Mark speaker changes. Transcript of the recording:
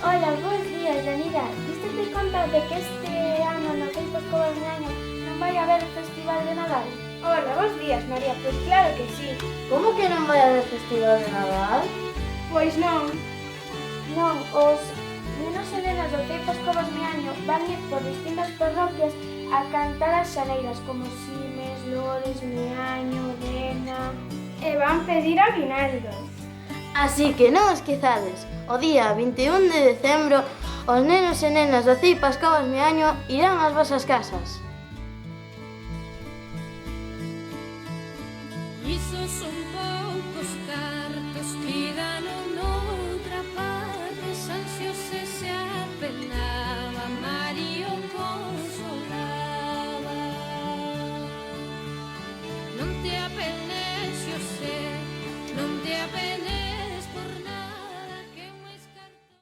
Speaker 1: Hola, bons días, Danira. Dístete conta de que este ano no Tempo Escobar Miaño non vai haber Festival de Nadal?
Speaker 2: Hola, bons días, María. Pois claro que sí.
Speaker 3: Como que non vai haber festival de Nadal?
Speaker 2: Pois non.
Speaker 1: Non, os nenos e nenas do Tempo Escobar Miaño van ir por distintas parroquias a cantar as xaneiras como Simes, Lores, Miaño, Dena...
Speaker 2: E van pedir aguinaldos.
Speaker 3: Así que non esquezades, o día 21 de decembro os nenos e nenas do Cipas Covas Miaño irán ás vosas casas.
Speaker 4: Iso son poucos cartos que dan noutra parte. San Xosé se apenaba, María o consolaba. Non te apenes, Xosé, non te apenes.